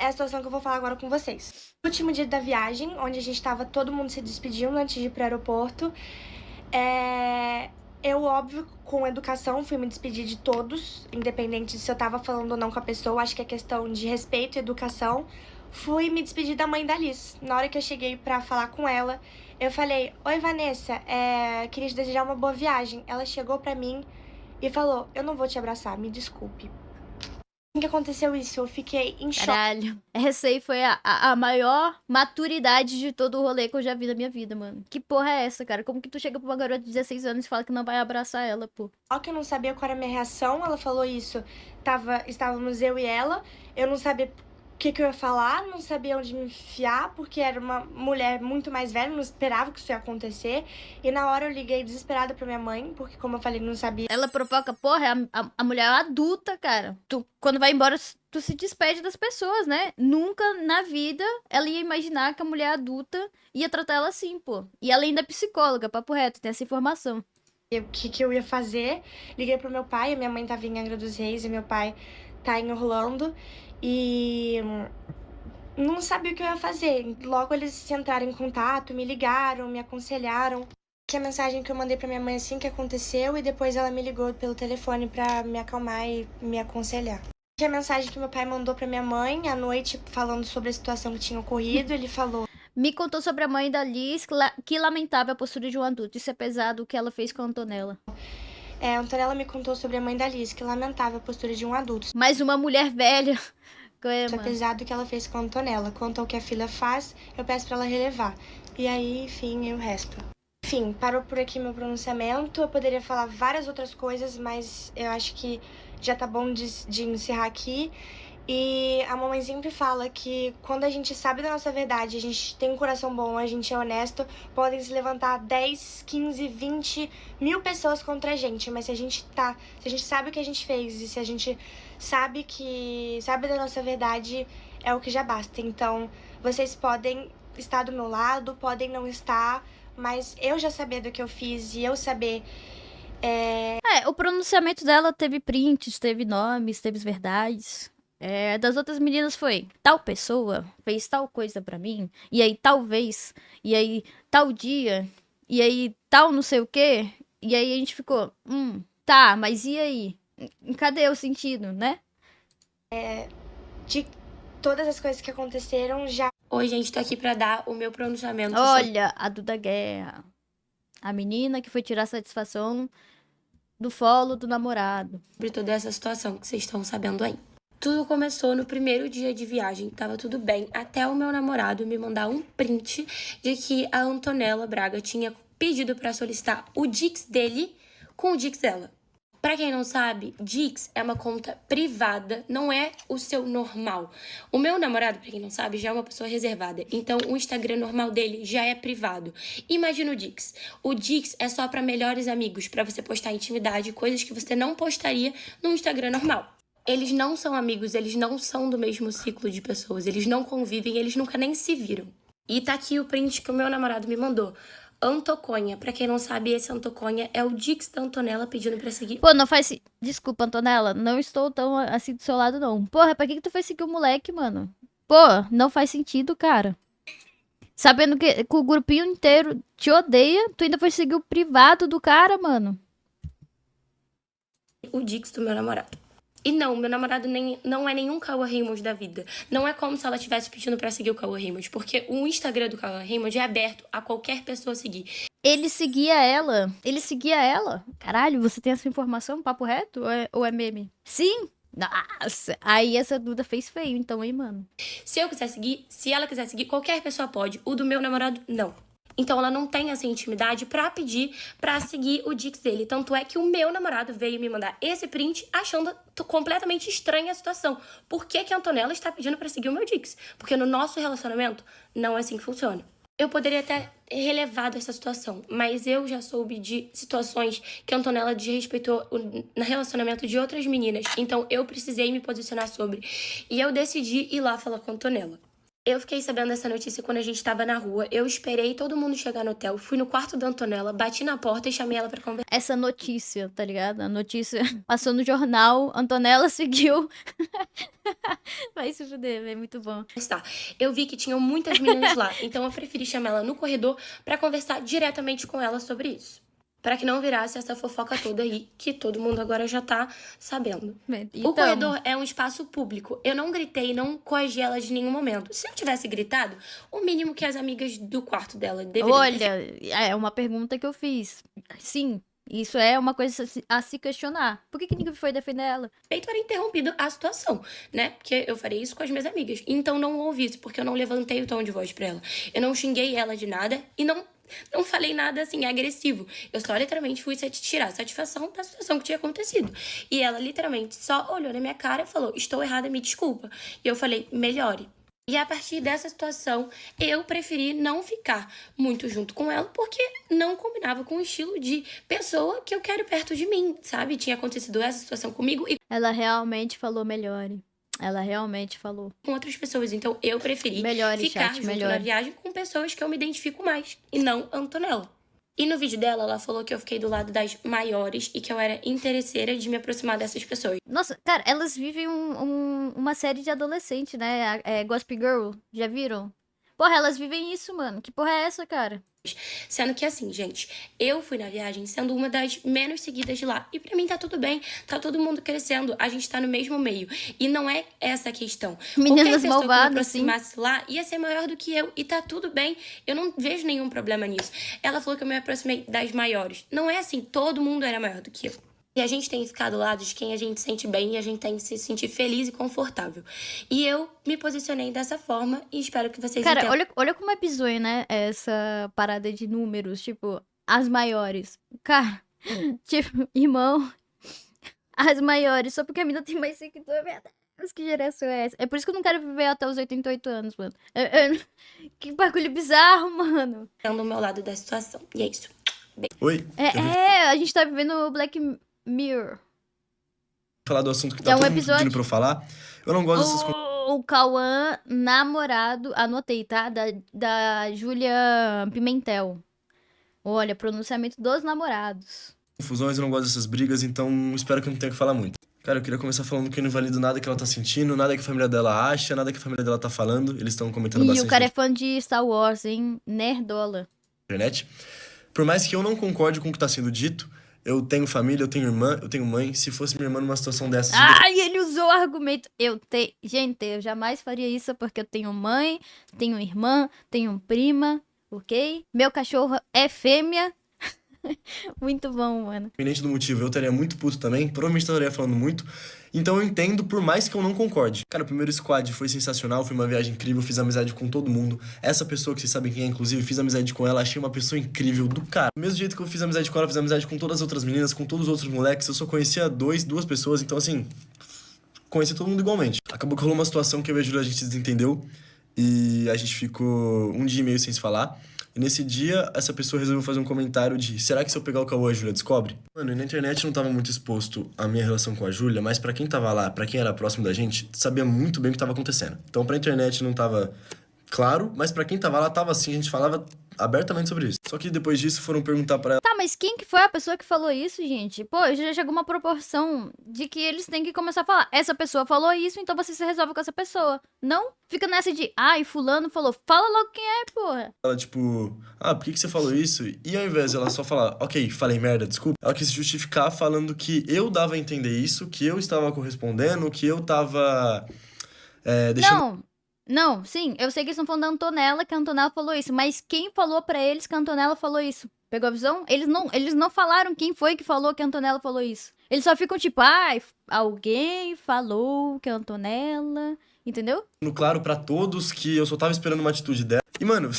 é a situação que eu vou falar agora com vocês. No último dia da viagem, onde a gente tava todo mundo se despedindo antes de ir pro aeroporto, eu, óbvio, com educação, fui me despedir de todos, independente se eu tava falando ou não com a pessoa, acho que é questão de respeito e educação. Fui me despedir da mãe da Liz. Na hora que eu cheguei pra falar com ela, eu falei: "Oi, Vanessa, queria te desejar uma boa viagem." Ela chegou pra mim e falou: "Eu não vou te abraçar, me desculpe." Assim que aconteceu isso, eu fiquei em choque. Caralho. Essa aí foi a maior maturidade de todo o rolê que eu já vi na minha vida, mano. Que porra é essa, cara? Como que tu chega pra uma garota de 16 anos e fala que não vai abraçar ela, pô? Eu não sabia qual era a minha reação, ela falou isso. Estávamos eu e ela, eu não sabia o que eu ia falar, não sabia onde me enfiar, porque era uma mulher muito mais velha, não esperava que isso ia acontecer. E na hora eu liguei desesperada pra minha mãe, porque como eu falei, não sabia. Ela provoca, porra, a mulher é adulta, cara. Tu, quando vai embora, tu se despede das pessoas, né? Nunca na vida ela ia imaginar que a mulher adulta ia tratar ela assim, pô. E ela ainda é psicóloga, papo reto, tem essa informação. O que eu ia fazer. Liguei pro meu pai, a minha mãe tava em Angra dos Reis e meu pai tá em Orlando. E não sabia o que eu ia fazer. Logo eles entraram em contato, me ligaram, me aconselharam. Que a mensagem que eu mandei pra minha mãe assim que aconteceu, e depois ela me ligou pelo telefone pra me acalmar e me aconselhar. Que a mensagem que meu pai mandou pra minha mãe à noite, falando sobre a situação que tinha ocorrido, ele falou: Me contou sobre a mãe da Liz, que lamentava a postura de um adulto. Isso é pesado, o que ela fez com a Antonella. A Antonella me contou sobre a mãe da Liz, que lamentava a postura de um adulto. Mas uma mulher velha. Isso é pesado o que ela fez com a Antonella. Quanto ao que a filha faz, eu peço pra ela relevar. E aí, enfim, o resto. Enfim, parou por aqui meu pronunciamento. Eu poderia falar várias outras coisas, mas eu acho que já tá bom de encerrar aqui. E a mamãe sempre fala que quando a gente sabe da nossa verdade, a gente tem um coração bom, a gente é honesto, podem se levantar 10, 15, 20 mil pessoas contra a gente. Mas se a gente sabe o que a gente fez e se a gente sabe da nossa verdade, é o que já basta. Então, vocês podem estar do meu lado, podem não estar, mas eu já saber do que eu fiz e eu saber... o pronunciamento dela teve prints, teve nomes, teve verdades. Das outras meninas foi: tal pessoa fez tal coisa pra mim, e aí talvez, e aí tal dia, e aí tal não sei o quê, e aí a gente ficou, tá, mas e aí? Cadê o sentido, né? De todas as coisas que aconteceram já... Hoje, gente, tô aqui pra dar o meu pronunciamento Olha, a Duda Guerra. A menina que foi tirar satisfação do follow do namorado. sobre toda essa situação que vocês estão sabendo aí. Tudo começou no primeiro dia de viagem, tava tudo bem, até o meu namorado me mandar um print de que a Antonella Braga tinha pedido pra solicitar o Dix dele com o Dix dela. Pra quem não sabe, Dix é uma conta privada, não é o seu normal. O meu namorado, pra quem não sabe, já é uma pessoa reservada, então o Instagram normal dele já é privado. Imagina o Dix. O Dix é só pra melhores amigos, pra você postar intimidade, coisas que você não postaria no Instagram normal. Eles não são amigos, eles não são do mesmo ciclo de pessoas, eles não convivem, eles nunca nem se viram. E tá aqui o print que o meu namorado me mandou. Antoconha, pra quem não sabe, esse Antoconha é o Dix da Antonella pedindo pra seguir. Pô, não faz... Desculpa, Antonella, não estou tão assim do seu lado, não. Porra, pra que tu foi seguir o moleque, mano? Pô, não faz sentido, cara. Sabendo que o grupinho inteiro te odeia, tu ainda foi seguir o privado do cara, mano. O Dix do meu namorado. E não, meu namorado não é nenhum Cauã Raymond da vida. Não é como se ela estivesse pedindo pra seguir o Cauã Raymond, porque o Instagram do Cauã Raymond é aberto a qualquer pessoa seguir. Ele seguia ela. Ele seguia ela. Caralho, você tem essa informação? Papo reto? Ou é meme? Sim. Nossa. Aí essa Duda fez feio, então, hein, mano? Se eu quiser seguir, se ela quiser seguir, qualquer pessoa pode. O do meu namorado, não. Então ela não tem essa intimidade pra pedir pra seguir o Dix dele. Tanto é que o meu namorado veio me mandar esse print achando completamente estranha a situação. Por que que a Antonella está pedindo pra seguir o meu Dix? Porque no nosso relacionamento não é assim que funciona. Eu poderia ter relevado essa situação, mas eu já soube de situações que a Antonella desrespeitou no relacionamento de outras meninas. Então eu precisei me posicionar sobre. E eu decidi ir lá falar com a Antonella. Eu fiquei sabendo dessa notícia quando a gente tava na rua. Eu esperei todo mundo chegar no hotel, fui no quarto da Antonella, bati na porta e chamei ela pra conversar. Essa notícia, tá ligado? A notícia passou no jornal, Antonella seguiu. Vai se fuder, é muito bom. Eu vi que tinham muitas meninas lá, então eu preferi chamar ela no corredor pra conversar diretamente com ela sobre isso. Pra que não virasse essa fofoca toda aí, que todo mundo agora já tá sabendo. Então, O corredor é um espaço público. Eu não gritei, não coagi ela de nenhum momento. Se eu tivesse gritado, o mínimo que as amigas do quarto dela deveriam ter olha, é uma pergunta que eu fiz. Sim, isso é uma coisa a se questionar. Por que ninguém foi defender ela? feito era interrompido a situação, né? Porque eu farei isso com as minhas amigas. Então não ouvi isso, porque eu não levantei o tom de voz pra ela. Eu não xinguei ela de nada e não falei nada, assim, agressivo. Eu só, literalmente, fui tirar satisfação da situação que tinha acontecido. E ela, literalmente, só olhou na minha cara e falou, estou errada, me desculpa. E eu falei, melhore. E a partir dessa situação, eu preferi não ficar muito junto com ela, porque não combinava com o estilo de pessoa que eu quero perto de mim, sabe? Tinha acontecido essa situação comigo e Ela realmente falou melhore. Ela realmente falou. com outras pessoas. Então, eu preferi Melhore, ficar chat, junto na melhore. viagem com pessoas que eu me identifico mais, e não a Antonella. E no vídeo dela, ela falou que eu fiquei do lado das maiores e que eu era interesseira de me aproximar dessas pessoas. Nossa, cara, elas vivem uma série de adolescente, né? Gossip Girl, já viram? Porra, elas vivem isso, mano. Que porra é essa, cara? Sendo que assim, gente, eu fui na viagem sendo uma das menos seguidas de lá. E pra mim tá tudo bem, tá todo mundo crescendo, a gente tá no mesmo meio. E não é essa a questão. Meninas Qualquer pessoa malvadas, que me aproximasse lá ia ser maior do que eu. E tá tudo bem, eu não vejo nenhum problema nisso. Ela falou que eu me aproximei das maiores. Não é assim, todo mundo era maior do que eu. E a gente tem que ficar do lado de quem a gente sente bem e a gente tem que se sentir feliz e confortável. E eu me posicionei dessa forma e espero que vocês Cara, entendam. olha como é bizonho, né? Essa parada de números, tipo, as maiores. Cara, tipo, irmão, as maiores, só porque a mina tem mais seguidor, meu Deus, que geração é essa? É por isso que eu não quero viver até os 88 anos, mano. Que bagulho bizarro, mano. Tendo o meu lado da situação. E é isso. Oi, A gente tá vivendo o Black Mirror. falar do assunto que É tá um todo mundo episódio. pedindo pra eu falar. Eu não gosto dessas O Cauã, namorado, anotei, tá? Da Júlia Pimentel. Olha, pronunciamento dos namorados. confusões, eu não gosto dessas brigas, então espero que eu não tenha que falar muito. Cara, eu queria começar falando que eu não invalido nada que ela tá sentindo, nada que a família dela acha, nada que a família dela tá falando. Eles estão comentando E bastante o cara é na fã de Star Wars, hein? Nerdola. internet. Por mais que eu não concorde com o que tá sendo dito, eu tenho família, eu tenho irmã, eu tenho mãe. Se fosse minha irmã numa situação dessas, Ai, ele usou o argumento. Gente, eu jamais faria isso porque eu tenho mãe, tenho irmã, tenho prima, ok? Meu cachorro é fêmea. Muito bom, mano. independente do motivo, eu estaria muito puto também. Provavelmente estaria falando muito. Então eu entendo, por mais que eu não concorde. Cara, o primeiro squad foi sensacional, foi uma viagem incrível, fiz amizade com todo mundo. Essa pessoa que vocês sabem quem é, inclusive, fiz amizade com ela, achei uma pessoa incrível do cara. Do mesmo jeito que eu fiz amizade com ela, fiz amizade com todas as outras meninas, com todos os outros moleques. Eu só conhecia duas pessoas, então assim, conheci todo mundo igualmente. Acabou que rolou uma situação que eu e a Júlia a gente desentendeu e a gente ficou um dia e meio sem se falar. E nesse dia, essa pessoa resolveu fazer um comentário de: será que se eu pegar o Cauã, a Júlia descobre? Mano, e na internet não tava muito exposto a minha relação com a Júlia, mas pra quem tava lá, pra quem era próximo da gente, sabia muito bem o que tava acontecendo. Então pra internet não tava claro, mas pra quem tava lá, tava assim, a gente falava abertamente sobre isso. Só que depois disso foram perguntar pra ela Tá, mas quem que foi a pessoa que falou isso, gente? Pô, já chegou uma proporção de que eles têm que começar a falar. Essa pessoa falou isso, então você se resolve com essa pessoa. Não fica nessa de, ai, fulano falou. Fala logo quem é, porra. tipo, por que você falou isso? E ao invés de ela só falar, ok, falei merda, desculpa, ela quis se justificar falando que eu dava a entender isso, que eu estava correspondendo, que eu tava deixando... Não, sim, eu sei que eles estão falando da Antonella, que a Antonella falou isso, mas quem falou pra eles que a Antonella falou isso? Pegou a visão? Eles não falaram quem foi que falou que a Antonella falou isso. Eles só ficam tipo, ai, alguém falou que a Antonella, entendeu? Claro pra todos que eu só tava esperando uma atitude dela. E, mano,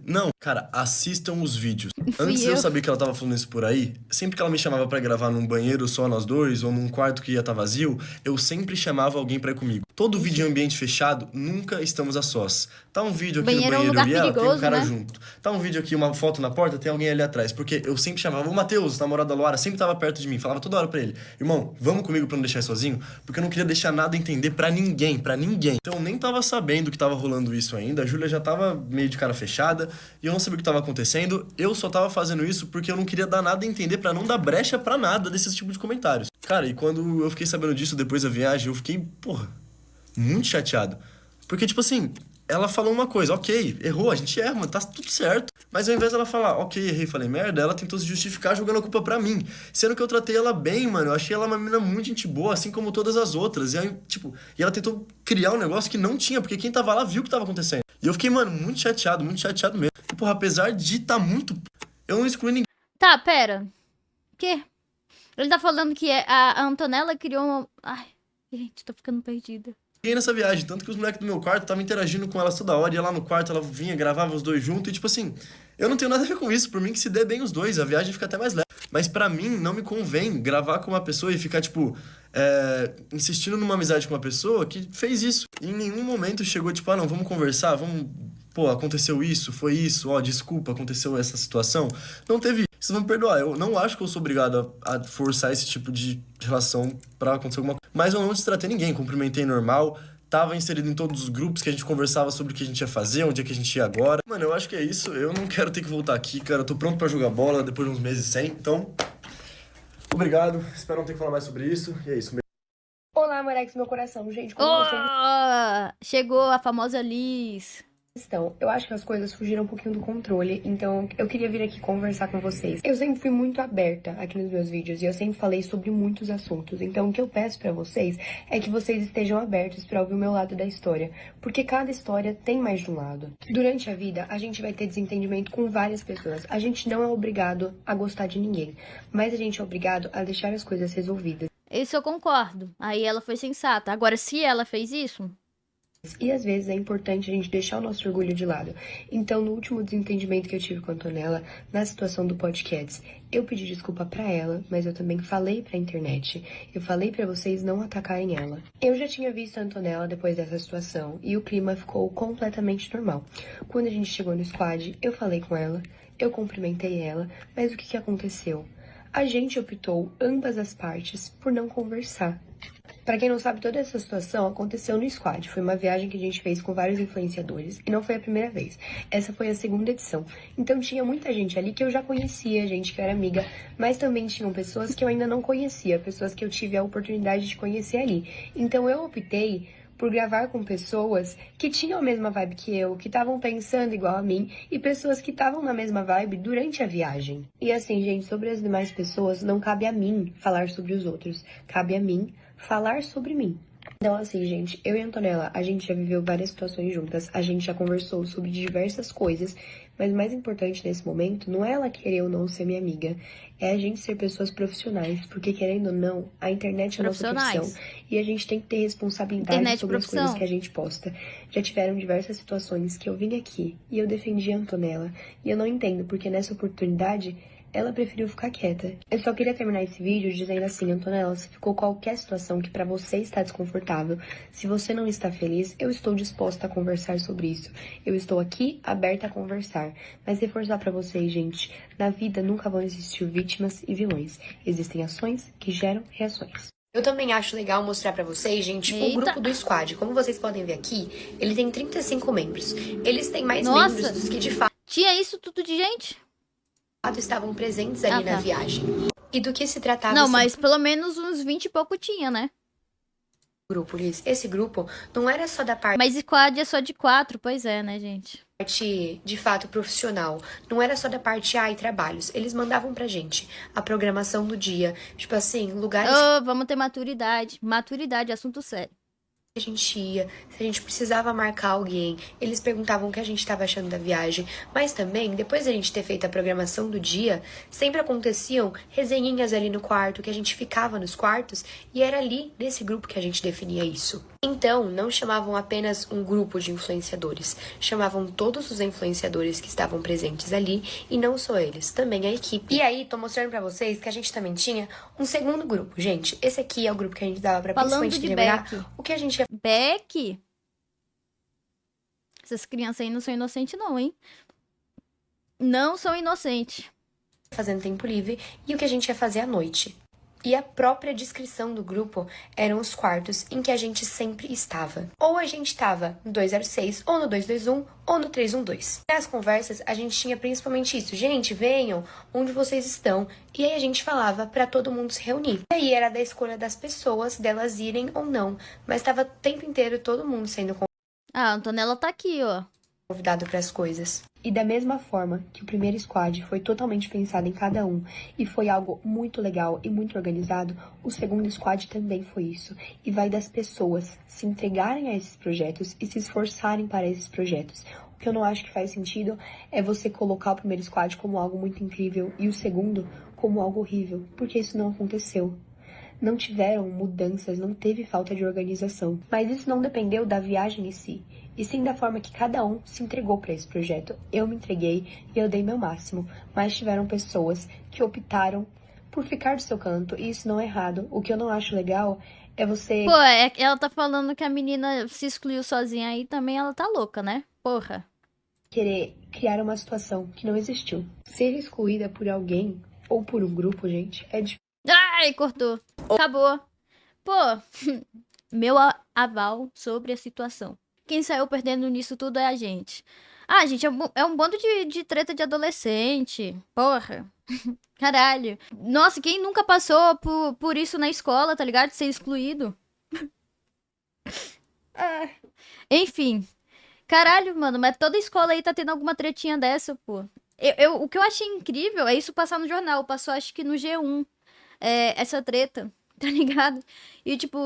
não, cara, assistam os vídeos. Antes de eu saber que ela tava falando isso por aí, sempre que ela me chamava pra gravar num banheiro só nós dois, ou num quarto que ia estar vazio, eu sempre chamava alguém pra ir comigo. Todo vídeo em ambiente fechado, nunca estamos a sós. Tá um vídeo aqui Banheiro é um no lugar banheiro e ela, tem um perigoso, cara né? junto. Tá um vídeo aqui, uma foto na porta, tem alguém ali atrás. Porque eu sempre chamava, o Matheus, namorado da Luara, sempre tava perto de mim, falava toda hora pra ele, irmão, vamos comigo pra não deixar ele sozinho? Porque eu não queria deixar nada a entender pra ninguém, pra ninguém. Então eu nem tava sabendo que tava rolando isso ainda, a Júlia já tava meio de cara fechada, e eu não sabia o que tava acontecendo, eu só tava fazendo isso porque eu não queria dar nada a entender pra não dar brecha pra nada desses tipos de comentários. Cara, e quando eu fiquei sabendo disso depois da viagem, eu fiquei, porra, muito chateado. Porque, tipo assim, ela falou uma coisa, ok, errou, a gente erra, mano, tá tudo certo. Mas ao invés dela falar, ok, errei, falei merda, ela tentou se justificar jogando a culpa pra mim. Sendo que eu tratei ela bem, mano, eu achei ela uma menina muito gente boa, assim como todas as outras. E aí, tipo, e ela tentou criar um negócio que não tinha, porque quem tava lá viu o que tava acontecendo. E eu fiquei, mano, muito chateado mesmo. E, porra, apesar de tá muito... Eu não excluí ninguém. Tá, pera. Quê? Ele tá falando que a Antonella criou uma... Ai, gente, tô ficando perdida. Nessa viagem, tanto que os moleques do meu quarto estavam interagindo com elas toda hora, ia lá no quarto, ela vinha, gravava os dois juntos, e tipo assim, eu não tenho nada a ver com isso, por mim que se dê bem os dois, a viagem fica até mais leve. Mas pra mim, não me convém gravar com uma pessoa e ficar, tipo, insistindo numa amizade com uma pessoa que fez isso. E em nenhum momento chegou, tipo, ah, não, vamos conversar, vamos... Pô, aconteceu isso, foi isso, ó, desculpa, aconteceu essa situação. Não teve. Vocês vão me perdoar, eu não acho que eu sou obrigado a forçar esse tipo de relação pra acontecer alguma coisa. Mas eu não destratei ninguém, cumprimentei normal, tava inserido em todos os grupos que a gente conversava sobre o que a gente ia fazer, onde é que a gente ia agora. Mano, eu acho que é isso, eu não quero ter que voltar aqui, cara, eu tô pronto pra jogar bola depois de uns meses sem, então... Obrigado, espero não ter que falar mais sobre isso, e é isso. Olá, Morex, meu coração, gente, como Oh, vocês chegou a famosa Liz. estão? Eu acho que as coisas fugiram um pouquinho do controle, então eu queria vir aqui conversar com vocês. Eu sempre fui muito aberta aqui nos meus vídeos e eu sempre falei sobre muitos assuntos, então o que eu peço pra vocês é que vocês estejam abertos pra ouvir o meu lado da história, porque cada história tem mais de um lado. Durante a vida, a gente vai ter desentendimento com várias pessoas. A gente não é obrigado a gostar de ninguém, mas a gente é obrigado a deixar as coisas resolvidas. Isso eu concordo. Aí ela foi sensata. Agora, se ela fez isso... E às vezes é importante a gente deixar o nosso orgulho de lado. Então, no último desentendimento que eu tive com a Antonella, na situação do podcast, eu pedi desculpa pra ela, mas eu também falei pra internet. Eu falei pra vocês não atacarem ela. Eu já tinha visto a Antonella depois dessa situação e o clima ficou completamente normal. Quando a gente chegou no squad, eu falei com ela, eu cumprimentei ela, mas o que aconteceu? A gente optou, ambas as partes, por não conversar. Pra quem não sabe, toda essa situação aconteceu no squad. Foi uma viagem que a gente fez com vários influenciadores e não foi a primeira vez. Essa foi a segunda edição. Então tinha muita gente ali que eu já conhecia, gente que eu era amiga, mas também tinham pessoas que eu ainda não conhecia, pessoas que eu tive a oportunidade de conhecer ali. Então eu optei por gravar com pessoas que tinham a mesma vibe que eu, que estavam pensando igual a mim, e pessoas que estavam na mesma vibe durante a viagem. E assim, gente, sobre as demais pessoas, não cabe a mim falar sobre os outros, cabe a mim falar sobre mim. Então, assim, gente, eu e a Antonella, a gente já viveu várias situações juntas, a gente já conversou sobre diversas coisas, mas o mais importante nesse momento não é ela querer ou não ser minha amiga, é a gente ser pessoas profissionais, porque querendo ou não, a internet é a nossa profissão e a gente tem que ter responsabilidade sobre as coisas que a gente posta. Já tiveram diversas situações que eu vim aqui e eu defendi a Antonella, e eu não entendo porque nessa oportunidade ela preferiu ficar quieta. Eu só queria terminar esse vídeo dizendo assim, Antonella, se ficou qualquer situação que pra você está desconfortável, se você não está feliz, eu estou disposta a conversar sobre isso. Eu estou aqui, aberta a conversar. Mas reforçar pra vocês, gente, na vida nunca vão existir vítimas e vilões. Existem ações que geram reações. Eu também acho legal mostrar pra vocês, gente, o grupo do squad. Como vocês podem ver aqui, ele tem 35 membros. Eles têm mais membros dos que de fato... Tinha isso tudo de gente? Estavam presentes ali na viagem. E do que se tratava... Não, mas pelo menos uns 20 e pouco tinha, né? Grupo, Liz. Esse grupo não era só da parte... Mas squad é só de 4, pois é, né, gente? Parte, de fato, profissional. Não era só da parte A e trabalhos. Eles mandavam pra gente a programação do dia. Tipo assim, lugares... Oh, vamos ter maturidade. Maturidade, assunto sério. a gente ia, se a gente precisava marcar alguém, eles perguntavam o que a gente estava achando da viagem, mas também, depois da gente ter feito a programação do dia, sempre aconteciam resenhinhas ali no quarto, que a gente ficava nos quartos, e era ali, nesse grupo, que a gente definia isso. Então, não chamavam apenas um grupo de influenciadores, chamavam todos os influenciadores que estavam presentes ali, e não só eles, também a equipe. E aí, tô mostrando pra vocês que a gente também tinha um segundo grupo, gente. Esse aqui é o grupo que a gente dava pra Falando principalmente de determinar Beck. o que a gente ia Beck? Essas crianças aí não são inocentes não, hein? Não são inocentes. fazer no tempo livre e o que a gente ia fazer à noite. E a própria descrição do grupo eram os quartos em que a gente sempre estava. Ou a gente estava no 206, ou no 221, ou no 312. Nas conversas, a gente tinha principalmente isso. Gente, venham, onde vocês estão? E aí a gente falava pra todo mundo se reunir. E aí era da escolha das pessoas, delas irem ou não. Mas estava o tempo inteiro todo mundo sendo Ah, a Antonella tá aqui, ó. convidado para as coisas. E da mesma forma que o primeiro squad foi totalmente pensado em cada um e foi algo muito legal e muito organizado, o segundo squad também foi isso. E vai das pessoas se entregarem a esses projetos e se esforçarem para esses projetos. O que eu não acho que faz sentido é você colocar o primeiro squad como algo muito incrível e o segundo como algo horrível, porque isso não aconteceu. Não tiveram mudanças, não teve falta de organização. Mas isso não dependeu da viagem em si, e sim da forma que cada um se entregou para esse projeto. Eu me entreguei e eu dei meu máximo, mas tiveram pessoas que optaram por ficar do seu canto, e isso não é errado. O que eu não acho legal é você Pô, ela tá falando que a menina se excluiu sozinha aí também, ela tá louca, né? Porra. querer criar uma situação que não existiu. Ser excluída por alguém ou por um grupo, gente, é difícil. Ai, cortou. Acabou. Pô, meu aval sobre a situação. Quem saiu perdendo nisso tudo é a gente. Ah, gente, é um bando de treta de adolescente. Porra. Caralho. Nossa, quem nunca passou por isso na escola, tá ligado? De ser excluído. Ah. Enfim. Caralho, mano, mas toda escola aí tá tendo alguma tretinha dessa, pô. O que eu achei incrível é isso passar no jornal. Passou, acho que no G1. Essa treta, tá ligado? E, tipo,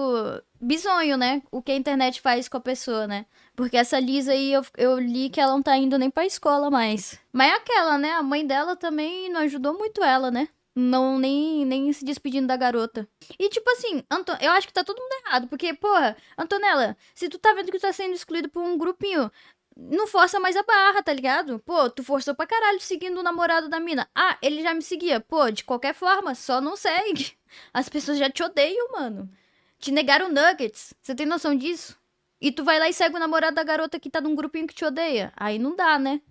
bizonho, né? O que a internet faz com a pessoa, né? Porque essa Lisa aí, eu li que ela não tá indo nem pra escola mais. Mas é aquela, né? A mãe dela também não ajudou muito ela, né? Não, nem se despedindo da garota. E, tipo assim, eu acho que tá todo mundo errado. Porque, porra, Antonella, se tu tá vendo que tu tá sendo excluído por um grupinho, não força mais a barra, tá ligado? Pô, tu forçou pra caralho seguindo o namorado da mina. Ah, ele já me seguia. Pô, de qualquer forma, só não segue. As pessoas já te odeiam, mano. Te negaram nuggets. Você tem noção disso? E tu vai lá e segue o namorado da garota que tá num grupinho que te odeia. Aí não dá, né?